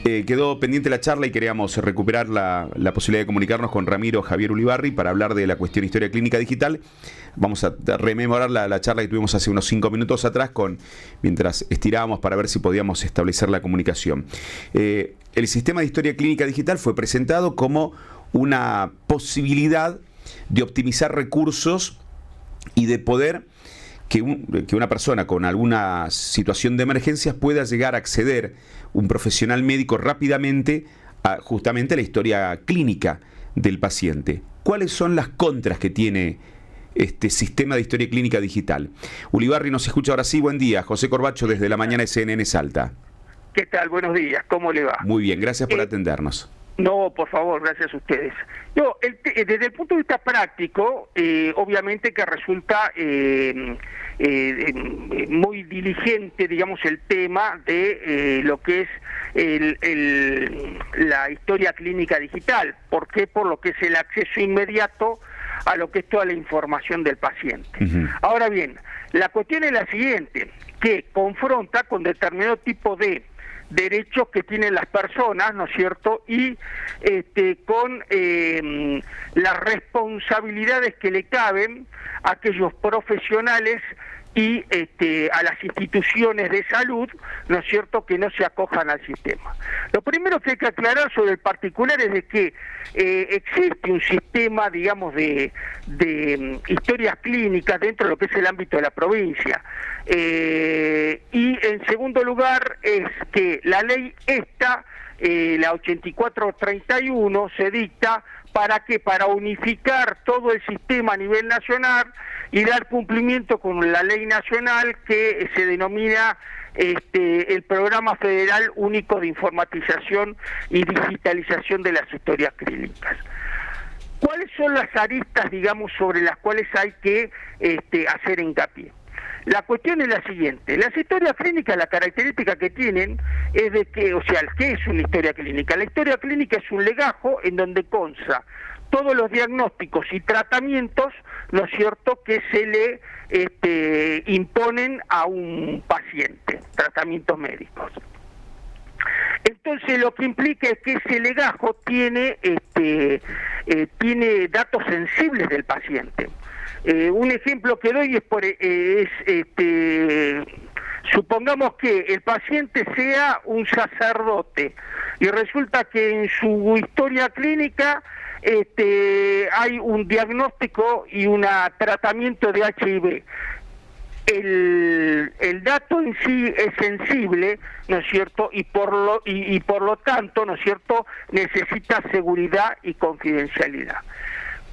Quedó pendiente la charla y queríamos recuperar la posibilidad de comunicarnos con Ramiro Javier Ulibarri para hablar de la cuestión historia clínica digital. Vamos a rememorar la charla que tuvimos hace unos 5 minutos atrás mientras estirábamos para ver si podíamos establecer la comunicación. El sistema de historia clínica digital fue presentado como una posibilidad de optimizar recursos y de poder que una persona con alguna situación de emergencias pueda llegar a acceder, un profesional médico, rápidamente a justamente la historia clínica del paciente. ¿Cuáles son las contras que tiene este sistema de historia clínica digital? Ulibarri nos escucha ahora sí. Buen día. José Corbacho desde la mañana CNN Salta. ¿Qué tal? Buenos días. ¿Cómo le va? Muy bien, gracias por atendernos. No, por favor, gracias a ustedes. Desde el punto de vista práctico, obviamente que resulta muy diligente, digamos, el tema de lo que es la historia clínica digital. ¿Por qué? Por lo que es el acceso inmediato a lo que es toda la información del paciente. Ahora bien, la cuestión es la siguiente, que confronta con determinado tipo de derechos que tienen las personas, ¿no es cierto?, y con las responsabilidades que le caben a aquellos profesionales y a las instituciones de salud, ¿no es cierto?, que no se acojan al sistema. Lo primero que hay que aclarar sobre el particular es de que existe un sistema, digamos, de historias clínicas dentro de lo que es el ámbito de la provincia. Y en segundo lugar es que la ley esta, la 8431, se dicta para unificar todo el sistema a nivel nacional y dar cumplimiento con la ley nacional que se denomina el Programa Federal Único de Informatización y Digitalización de las Historias Clínicas. ¿Cuáles son las aristas, digamos, sobre las cuales hay que hacer hincapié? La cuestión es la siguiente: las historias clínicas, la característica que tienen es de que, ¿qué es una historia clínica? La historia clínica es un legajo en donde consta todos los diagnósticos y tratamientos, ¿no es cierto?, que se le imponen a un paciente, tratamientos médicos. Entonces lo que implica es que ese legajo tiene datos sensibles del paciente. Un ejemplo que doy supongamos que el paciente sea un sacerdote y resulta que en su historia clínica hay un diagnóstico y un tratamiento de HIV. El dato en sí es sensible, ¿no es cierto?, y por lo tanto, ¿no es cierto?, necesita seguridad y confidencialidad.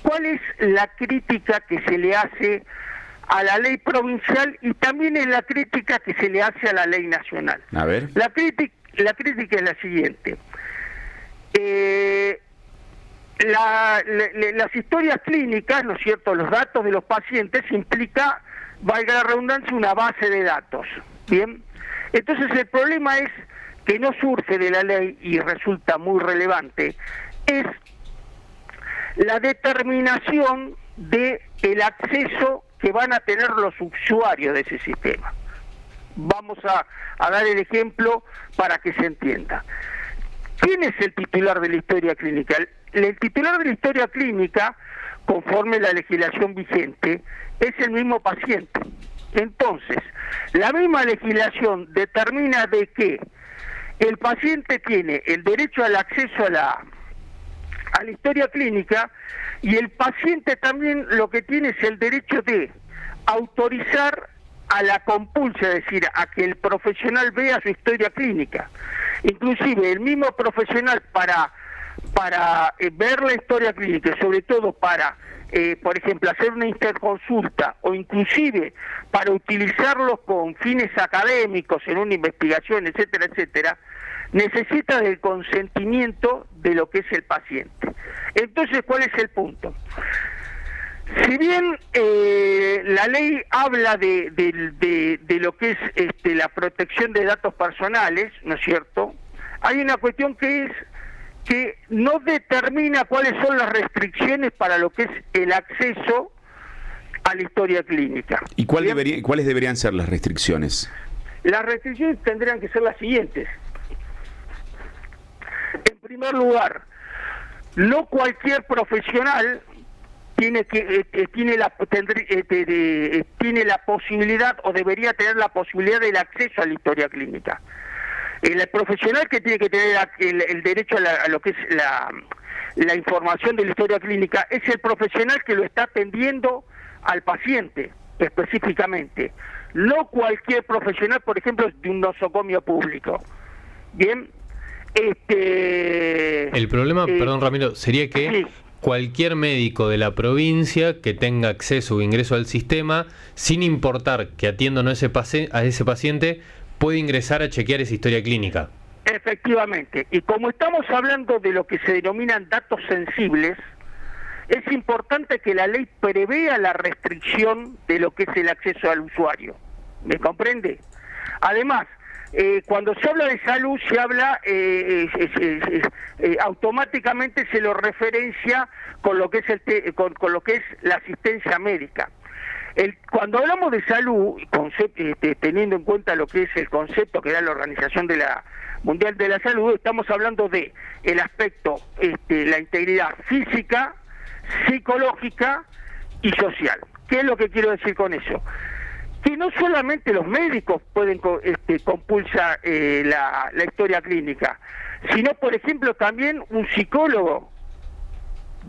¿Cuál es la crítica que se le hace a la ley provincial y también es la crítica que se le hace a la ley nacional? A ver. La crítica es la siguiente. Las historias clínicas, ¿no es cierto?, los datos de los pacientes implica, valga la redundancia, una base de datos. Bien, entonces el problema es que no surge de la ley y resulta muy relevante, es la determinación de el acceso que van a tener los usuarios de ese sistema. Vamos a dar el ejemplo para que se entienda. ¿Quién es el titular de la historia clínica? El titular de la historia clínica, conforme la legislación vigente, es el mismo paciente. Entonces, la misma legislación determina de que el paciente tiene el derecho al acceso a la historia clínica y el paciente también lo que tiene es el derecho de autorizar a la compulsa, es decir, a que el profesional vea su historia clínica. Inclusive el mismo profesional para ver la historia clínica y sobre todo para, por ejemplo, hacer una interconsulta o inclusive para utilizarlos con fines académicos en una investigación, etcétera, etcétera, necesita del consentimiento de lo que es el paciente. Entonces, ¿cuál es el punto? Si bien la ley habla de lo que es la protección de datos personales, ¿no es cierto?, hay una cuestión que es que no determina cuáles son las restricciones para lo que es el acceso a la historia clínica. ¿Y cuáles deberían ser las restricciones? Las restricciones tendrían que ser las siguientes. primer lugar, no cualquier profesional tiene la posibilidad o debería tener la posibilidad del acceso a la historia clínica. El profesional que tiene que tener el derecho a lo que es la información de la historia clínica es el profesional que lo está atendiendo al paciente específicamente, no cualquier profesional, por ejemplo, de un nosocomio público. Bien, el problema, perdón Ramiro, sería que sí, cualquier médico de la provincia que tenga acceso o ingreso al sistema, sin importar que atienda o no a ese paciente, puede ingresar a chequear esa historia clínica. efectivamente. Y como estamos hablando de lo que se denominan datos sensibles, es importante que la ley prevea la restricción de lo que es el acceso al usuario. ¿Me comprende? Además, cuando se habla de salud, se habla, automáticamente se lo referencia con lo que es con lo que es la asistencia médica. Cuando hablamos de salud, teniendo en cuenta lo que es el concepto que da la Organización Mundial de la Salud, estamos hablando de el aspecto, la integridad física, psicológica y social. ¿Qué es lo que quiero decir con eso? Que no solamente los médicos pueden compulsar la historia clínica, sino, por ejemplo, también un psicólogo.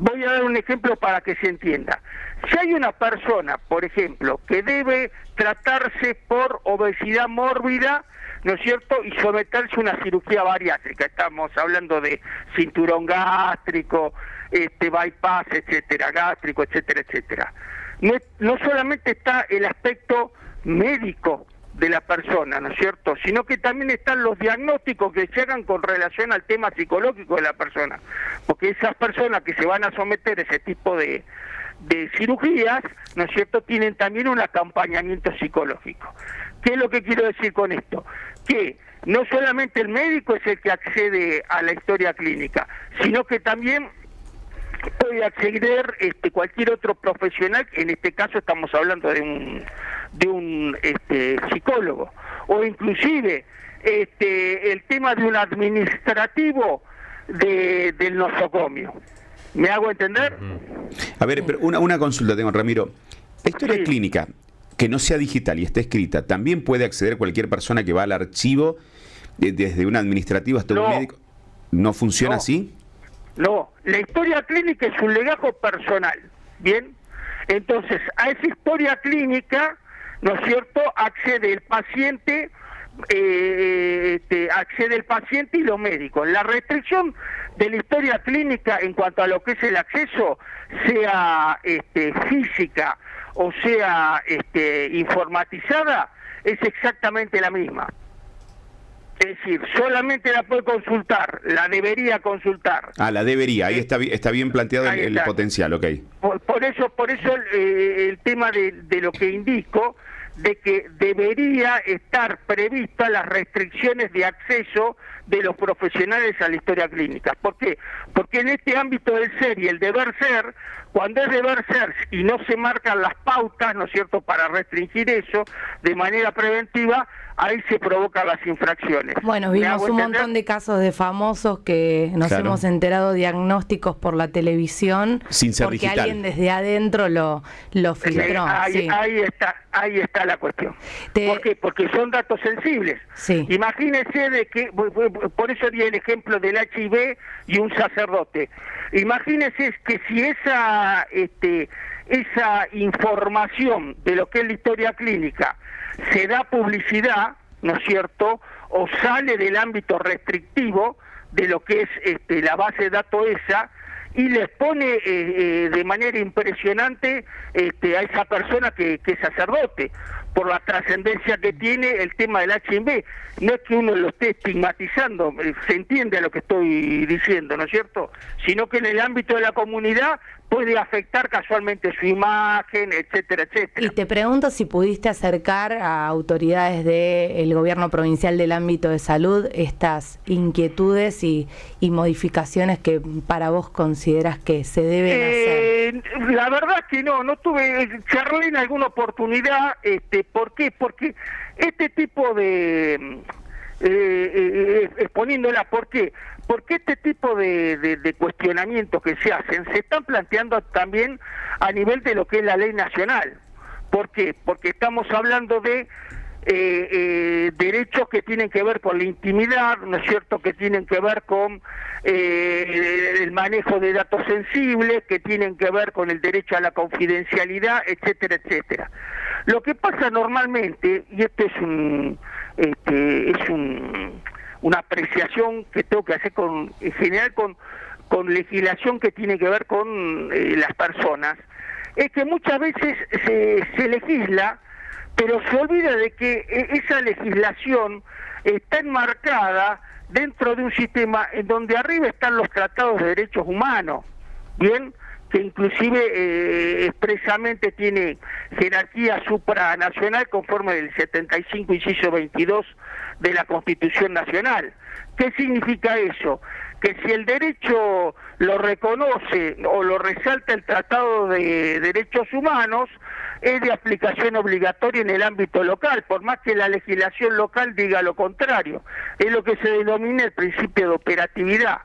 Voy a dar un ejemplo para que se entienda. Si hay una persona, por ejemplo, que debe tratarse por obesidad mórbida, ¿no es cierto?, y someterse a una cirugía bariátrica, estamos hablando de cinturón gástrico, bypass, etcétera, gástrico, etcétera, etcétera. No solamente está el aspecto médico de la persona, ¿no es cierto?, sino que también están los diagnósticos que se hagan con relación al tema psicológico de la persona, porque esas personas que se van a someter a ese tipo de cirugías, ¿no es cierto?, tienen también un acompañamiento psicológico. ¿Qué es lo que quiero decir con esto? Que no solamente el médico es el que accede a la historia clínica, sino que también puede acceder cualquier otro profesional, en este caso estamos hablando de un psicólogo, o inclusive el tema de un administrativo del nosocomio. ¿Me hago entender? A ver, pero una consulta tengo, Ramiro. La historia clínica, que no sea digital y esté escrita, ¿también puede acceder cualquier persona que va al archivo desde un administrativo hasta un médico? ¿No funciona así? No, la historia clínica es un legajo personal, ¿bien? Entonces, a esa historia clínica, ¿no es cierto?, accede el paciente y los médicos. La restricción de la historia clínica en cuanto a lo que es el acceso, sea física o sea informatizada, es exactamente la misma. Es decir, solamente la puede consultar, la debería consultar. Ah, la debería, ahí está bien planteado el potencial, ok. Por eso el tema de lo que indico, de que debería estar prevista las restricciones de acceso de los profesionales a la historia clínica. ¿Por qué? Porque en este ámbito del ser y el deber ser, cuando es deber ser y no se marcan las pautas, ¿no es cierto?, para restringir eso de manera preventiva, ahí se provocan las infracciones. Bueno, vimos un montón de casos de famosos que nos hemos enterado diagnósticos por la televisión sin ser porque digital. Alguien desde adentro lo filtró. Ahí está la cuestión. ¿Por qué? Porque son datos sensibles. Sí. Imagínese de que, por eso di el ejemplo del HIV y un sacerdote. Imagínese que si esa información de lo que es la historia clínica se da publicidad, ¿no es cierto?, o sale del ámbito restrictivo de lo que es la base de datos esa, y les pone de manera impresionante a esa persona que es sacerdote, por la trascendencia que tiene el tema del HIV. No es que uno lo esté estigmatizando, se entiende a lo que estoy diciendo, ¿no es cierto?, sino que en el ámbito de la comunidad puede afectar casualmente su imagen, etcétera, etcétera. Y te pregunto si pudiste acercar a autoridades del gobierno provincial del ámbito de salud estas inquietudes y modificaciones que para vos consideras que se deben hacer. La verdad que no charlé en alguna oportunidad. ¿Por qué? Porque este tipo de exponiéndola. ¿Por qué? Porque este tipo de cuestionamientos que se hacen se están planteando también a nivel de lo que es la ley nacional. ¿Por qué? Porque estamos hablando de derechos que tienen que ver con la intimidad, ¿no es cierto?, que tienen que ver con el manejo de datos sensibles, que tienen que ver con el derecho a la confidencialidad, etcétera, etcétera. Lo que pasa normalmente, y esto es una apreciación que tengo que hacer en general con legislación que tiene que ver con las personas, es que muchas veces se legisla, pero se olvida de que esa legislación está enmarcada dentro de un sistema en donde arriba están los tratados de derechos humanos, ¿bien?, que inclusive expresamente tiene jerarquía supranacional conforme del 75, inciso 22 de la Constitución Nacional. ¿Qué significa eso? Que si el derecho lo reconoce o lo resalta el Tratado de Derechos Humanos, es de aplicación obligatoria en el ámbito local, por más que la legislación local diga lo contrario. Es lo que se denomina el principio de operatividad.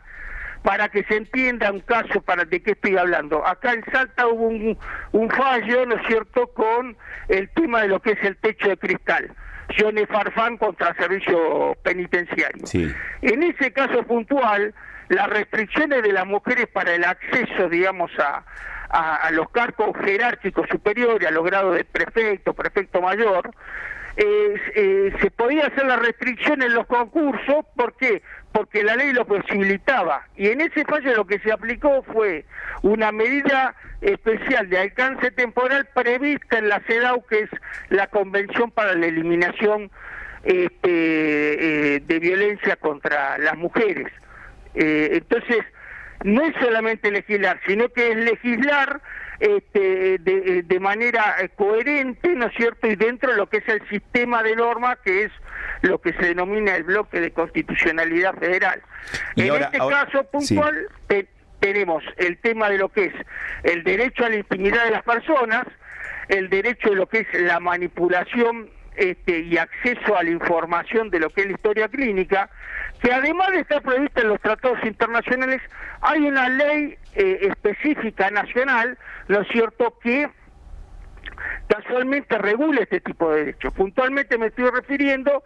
Para que se entienda un caso, ¿de qué estoy hablando? Acá en Salta hubo un fallo, ¿no es cierto?, con el tema de lo que es el techo de cristal. Johnny Farfán contra servicio penitenciario. Sí. En ese caso puntual, las restricciones de las mujeres para el acceso, digamos, a los cargos jerárquicos superiores, a los grados de prefecto mayor, se podía hacer la restricción en los concursos. ¿Por qué? Porque la ley lo posibilitaba. Y en ese fallo lo que se aplicó fue una medida especial de alcance temporal prevista en la CEDAW, que es la Convención para la Eliminación de Violencia contra las Mujeres. Entonces, no es solamente legislar, sino que es legislar de manera coherente, ¿no es cierto?, y dentro de lo que es el sistema de normas, que es lo que se denomina el bloque de constitucionalidad federal. En este caso puntual, sí, tenemos el tema de lo que es el derecho a la intimidad de las personas, el derecho de lo que es la manipulación y acceso a la información de lo que es la historia clínica, que además de estar prevista en los tratados internacionales, hay una ley específica nacional, ¿no es cierto?, que casualmente regula este tipo de derechos. Puntualmente me estoy refiriendo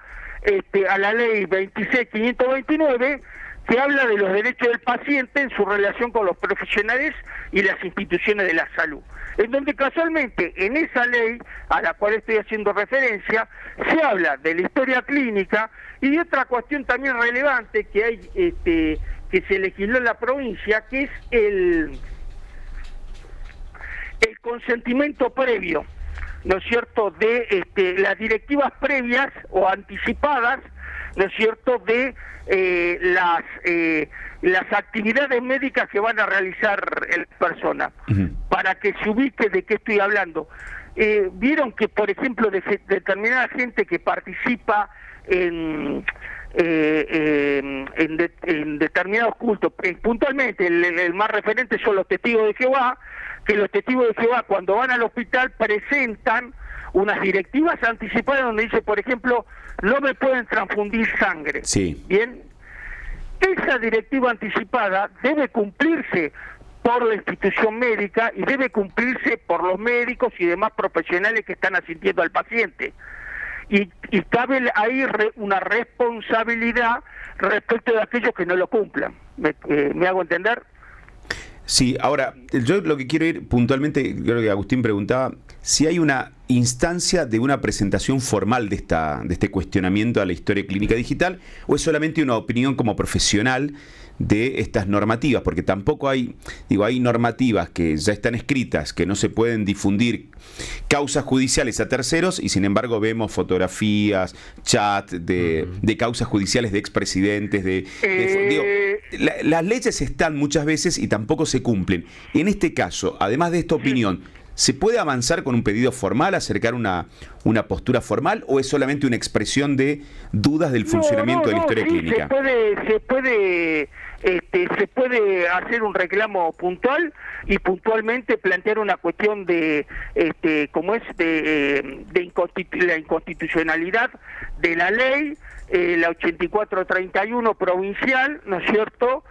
a la ley 26.529, que habla de los derechos del paciente en su relación con los profesionales y las instituciones de la salud, en donde casualmente en esa ley a la cual estoy haciendo referencia se habla de la historia clínica y de otra cuestión también relevante que hay que se legisló en la provincia, que es el consentimiento previo, ¿no es cierto?, de las directivas previas o anticipadas, ¿no es cierto?, de las actividades médicas que van a realizar la persona. Uh-huh. Para que se ubique de qué estoy hablando. Vieron que, por ejemplo, determinada gente que participa en determinados cultos, puntualmente el más referente son los testigos de Jehová, que los testigos de Jehová cuando van al hospital presentan unas directivas anticipadas donde dice, por ejemplo, no me pueden transfundir sangre. Sí. Bien, esa directiva anticipada debe cumplirse por la institución médica y debe cumplirse por los médicos y demás profesionales que están asistiendo al paciente. Y cabe ahí una responsabilidad respecto de aquellos que no lo cumplan. ¿Me hago entender? Sí, ahora, yo lo que quiero ir puntualmente, creo que Agustín preguntaba, si hay una instancia de una presentación formal de este cuestionamiento a la historia clínica digital, o es solamente una opinión como profesional de estas normativas, porque tampoco hay normativas que ya están escritas, que no se pueden difundir, causas judiciales a terceros, y sin embargo vemos fotografías, chat de causas judiciales de expresidentes, las leyes están muchas veces y tampoco se cumplen. En este caso, además de esta opinión, ¿Se puede avanzar con un pedido formal, acercar una postura formal, o es solamente una expresión de dudas del funcionamiento de la historia clínica? Se puede hacer un reclamo puntual y puntualmente plantear una cuestión de la inconstitucionalidad de la ley, la 8431 provincial, ¿no es cierto?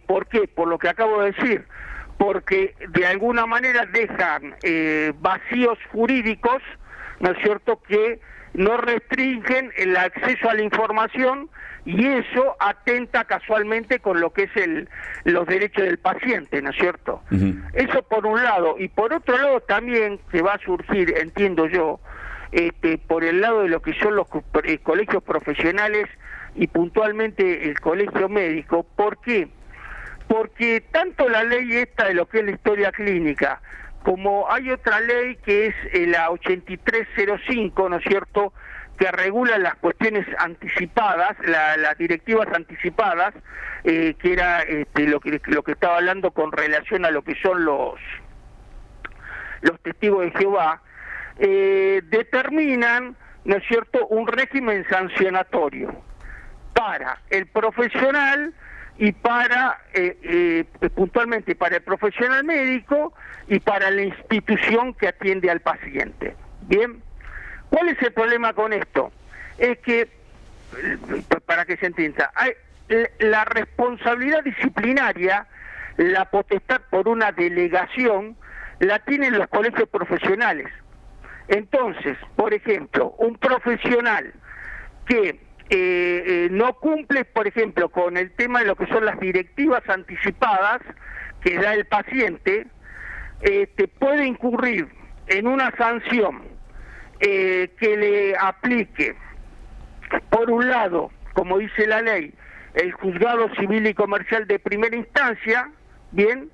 ¿Por qué? Por lo que acabo de decir, porque de alguna manera dejan vacíos jurídicos, ¿no es cierto?, que no restringen el acceso a la información, y eso atenta casualmente con lo que es los derechos del paciente, ¿no es cierto? Uh-huh. Eso por un lado, y por otro lado también que va a surgir, entiendo yo, por el lado de lo que son los colegios profesionales y puntualmente el colegio médico. ¿Por qué? Porque tanto la ley esta de lo que es la historia clínica, como hay otra ley que es la 8305, ¿no es cierto?, que regula las cuestiones anticipadas, las directivas anticipadas, que era lo que estaba hablando con relación a lo que son los testigos de Jehová, determinan, ¿no es cierto?, un régimen sancionatorio para el profesional y para, puntualmente, para el profesional médico y para la institución que atiende al paciente. Bien, ¿cuál es el problema con esto? Es que, para que se entienda, la responsabilidad disciplinaria, la potestad por una delegación, la tienen los colegios profesionales. Entonces, por ejemplo, un profesional que no cumple, por ejemplo, con el tema de lo que son las directivas anticipadas que da el paciente, puede incurrir en una sanción que le aplique, por un lado, como dice la ley, el juzgado civil y comercial de primera instancia, bien,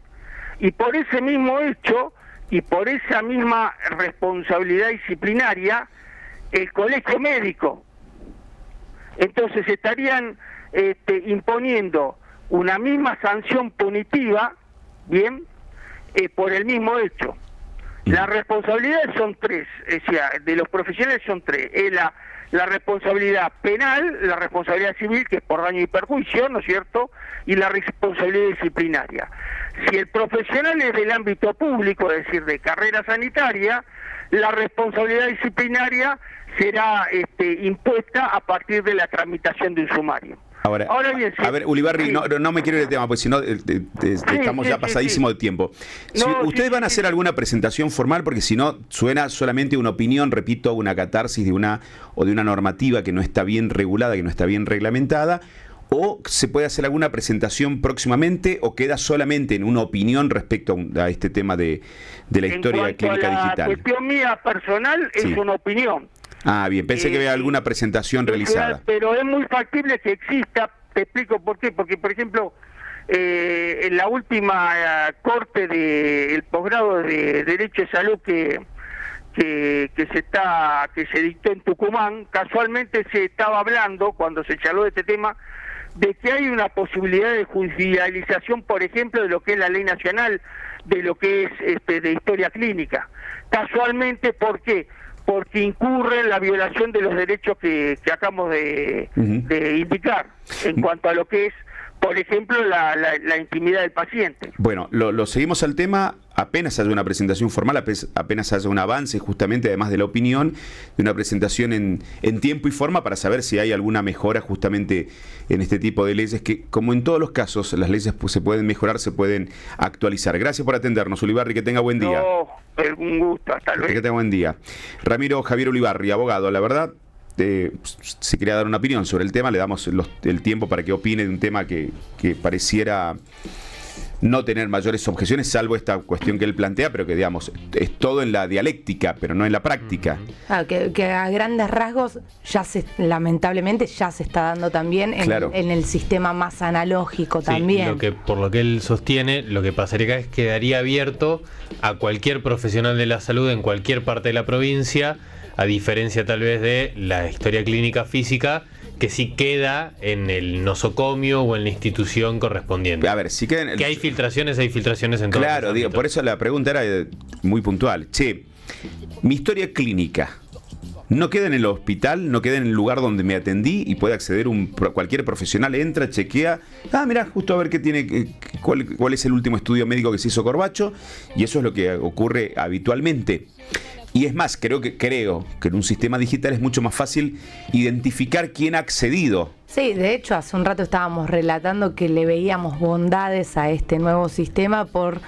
y por ese mismo hecho y por esa misma responsabilidad disciplinaria, el colegio médico. Entonces estarían imponiendo una misma sanción punitiva, bien, por el mismo hecho. Las responsabilidades son tres, o sea, de los profesionales son tres: es la responsabilidad penal, la responsabilidad civil, que es por daño y perjuicio, ¿no es cierto?, y la responsabilidad disciplinaria. Si el profesional es del ámbito público, es decir, de carrera sanitaria, la responsabilidad disciplinaria será impuesta a partir de la tramitación de un sumario. Ahora bien, a ver, Ulibarri, sí. no me quiero ir del tema, porque si no estamos ya pasadísimo de tiempo. ¿Ustedes van a hacer alguna presentación formal? Porque si no, suena solamente una opinión, repito, una catarsis de una normativa que no está bien regulada, que no está bien reglamentada. ¿O se puede hacer alguna presentación próximamente, o queda solamente en una opinión respecto a este tema de la historia clínica digital? La cuestión mía personal es una opinión. Ah, bien, pensé que había alguna presentación realizada. Pero es muy factible que exista. Te explico por qué. Porque, por ejemplo, en la última corte del posgrado de Derecho de Salud que se dictó en Tucumán, casualmente se estaba hablando, cuando se charló de este tema, de que hay una posibilidad de judicialización, por ejemplo, de lo que es la ley nacional, de lo que es de historia clínica. Casualmente, ¿por qué? Porque incurre en la violación de los derechos que acabamos de indicar, en cuanto a lo que es, por ejemplo, la intimidad del paciente. Bueno, lo seguimos al tema. Apenas haya una presentación formal, apenas haya un avance, justamente, además de la opinión, de una presentación en tiempo y forma, para saber si hay alguna mejora justamente en este tipo de leyes, que, como en todos los casos, las leyes se pueden mejorar, se pueden actualizar. Gracias por atendernos, Ulibarri, que tenga buen día. No, un gusto, hasta luego. Que tenga buen día. Ramiro Javier Ulibarri, abogado, la verdad, si quería dar una opinión sobre el tema, le damos el tiempo para que opine de un tema que pareciera no tener mayores objeciones, salvo esta cuestión que él plantea, pero que, digamos, es todo en la dialéctica, pero no en la práctica. Que a grandes rasgos lamentablemente ya se está dando también en el sistema más analógico también. Por lo que él sostiene, lo que pasaría acá es que quedaría abierto a cualquier profesional de la salud en cualquier parte de la provincia, a diferencia tal vez de la historia clínica física, que sí queda en el nosocomio o en la institución correspondiente. A ver, sí que hay filtraciones en todos los Claro, digo, por eso la pregunta era, muy puntual. Che, mi historia clínica no queda en el hospital, no queda en el lugar donde me atendí y puede acceder cualquier profesional, entra, chequea, mirá, justo a ver qué tiene, cuál es el último estudio médico que se hizo Corbacho, y eso es lo que ocurre habitualmente. Y es más, creo que en un sistema digital es mucho más fácil identificar quién ha accedido. Sí, de hecho, hace un rato estábamos relatando que le veíamos bondades a este nuevo sistema por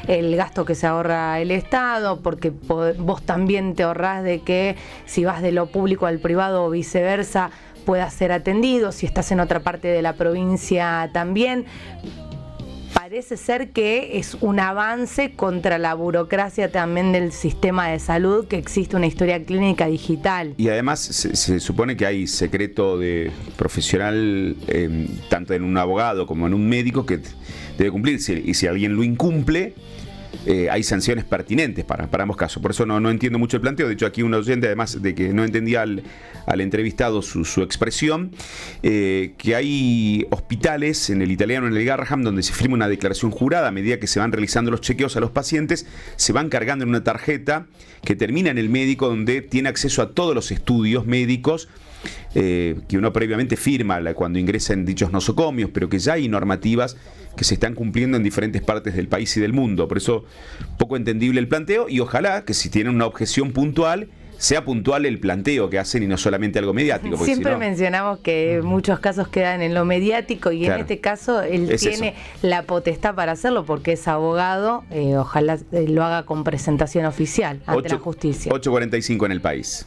el gasto que se ahorra el Estado, porque vos también te ahorrás de que si vas de lo público al privado o viceversa puedas ser atendido, si estás en otra parte de la provincia también. Parece ser que es un avance contra la burocracia también del sistema de salud, que existe una historia clínica digital. Y además se supone que hay secreto de profesional, tanto en un abogado como en un médico, que debe cumplirse. Y si alguien lo incumple, hay sanciones pertinentes para ambos casos. Por eso no entiendo mucho el planteo. De hecho, aquí un oyente, además de que no entendía al entrevistado su expresión, que hay hospitales en el Italiano, en el Garraham, donde se firma una declaración jurada. A medida que se van realizando los chequeos a los pacientes, se van cargando en una tarjeta que termina en el médico, donde tiene acceso a todos los estudios médicos que uno previamente firma cuando ingresa en dichos nosocomios, pero que ya hay normativas que se están cumpliendo en diferentes partes del país y del mundo. Por eso, poco entendible el planteo, y ojalá que si tienen una objeción puntual, sea puntual el planteo que hacen y no solamente algo mediático. Siempre si no, mencionamos que muchos casos quedan en lo mediático, y claro, en este caso él tiene la potestad para hacerlo porque es abogado. Ojalá lo haga con presentación oficial ante la justicia. 8:45 en El País.